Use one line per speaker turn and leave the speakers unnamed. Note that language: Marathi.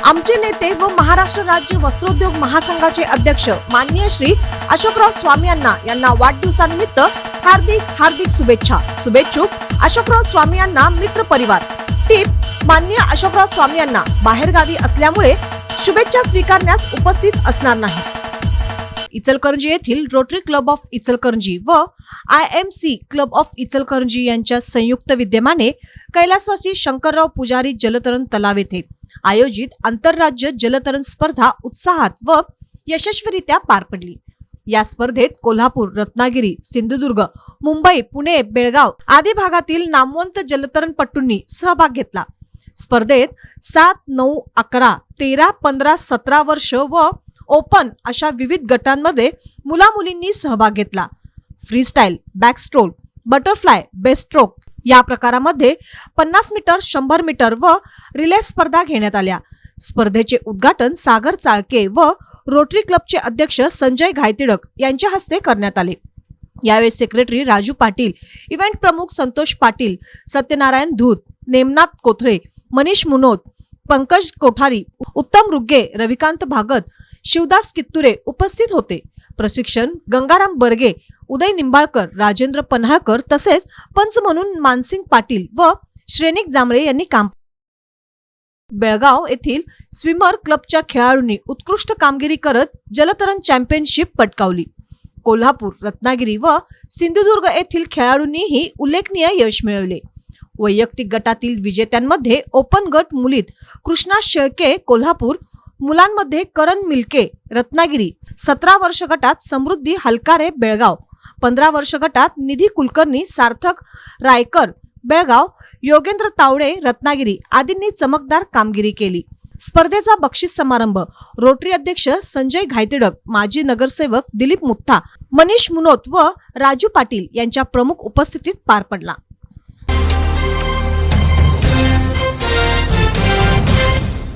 आमचे नेते व महाराष्ट्र राज्य वस्त्रोद्योग महासंघाचे अध्यक्ष माननीय श्री अशोकराव स्वामी यांना वाढदिवसानिमित्त हार्दिक शुभेच्छा। शुभेच्छुक अशोकराव स्वामी यांना मित्र परिवार। टिप: माननीय अशोकराव स्वामी यांना बाहेरगावी असल्यामुळे शुभेच्छा स्वीकारण्यास उपस्थित असणार नाही। इचलकरंजी येथील रोटरी क्लब ऑफ इचलकरंजी व IMC क्लब ऑफ इचलकरंजी यांच्या संयुक्त विद्यमाने कैलासवासी शंकरराव पुजारी जलतरण तलाव येथे आयोजित आंतरराज्य जलतरण स्पर्धा उत्साहात व यशस्वीरित्या पार पडली। या स्पर्धेत कोल्हापूर, रत्नागिरी, सिंधुदुर्ग, मुंबई, पुणे, बेळगाव आदी भागातील नामवंत जलतरणपटूंनी सहभाग घेतला। स्पर्धेत 7, 9, 11, 13, 15, 17 वर्ष व ओपन अशा विविध गटांमध्ये मुला-मुलींनी सहभाग घेतला। फ्रीस्टाईल, बॅकस्ट्रोक, बटरफ्लाय, बेस्ट्रोक या प्रकारामध्ये 50 मीटर, 100 मीटर व रिले स्पर्धा घेण्यात आल्या। स्पर्धेचे उद्घाटन सागर चाळके व रोटरी क्लबचे अध्यक्ष संजय घायतिडक यांच्या हस्ते करण्यात आले। यावेळी सेक्रेटरी राजू पाटील, इव्हेंट प्रमुख संतोष पाटील, सत्यनारायण धूत, नेमनाथ कोथळे, मनीष मुनोत, पंकज कोठारी, उत्तम रुग्गे, रविकांत भागत, शिवदास कित्तुरे उपस्थित होते। प्रशिक्षण गंगाराम बर्गे, उदय निंबाळकर, राजेंद्र पन्हाळकर तसेच पंच म्हणून मानसिंग पाटील व श्रेनिक जांभळे यांनी काम। बेळगाव येथील स्विमर क्लबच्या खेळाडूंनी उत्कृष्ट कामगिरी करत जलतरण चॅम्पियनशिप पटकावली। कोल्हापूर, रत्नागिरी व सिंधुदुर्ग येथील खेळाडूंनीही उल्लेखनीय यश मिळवले। वैयक्तिक गटातील विजेत्यांमध्ये ओपन गट मुलीत कृष्णा शेळके कोल्हापूर, मुलांमध्ये करण मिल्के रत्नागिरी, 17 वर्ष गटात समृद्धी हलकारे बेळगाव, 15 वर्ष गटात निधी कुलकर्णी, सार्थक रायकर बेळगाव, योगेंद्र तावडे रत्नागिरी आदींनी चमकदार कामगिरी केली। स्पर्धेचा बक्षीस समारंभ रोटरी अध्यक्ष संजय घायतिडक, माजी नगरसेवक दिलीप मुत्था, मनीष मुनोत व राजू पाटील यांच्या प्रमुख उपस्थितीत पार पडला।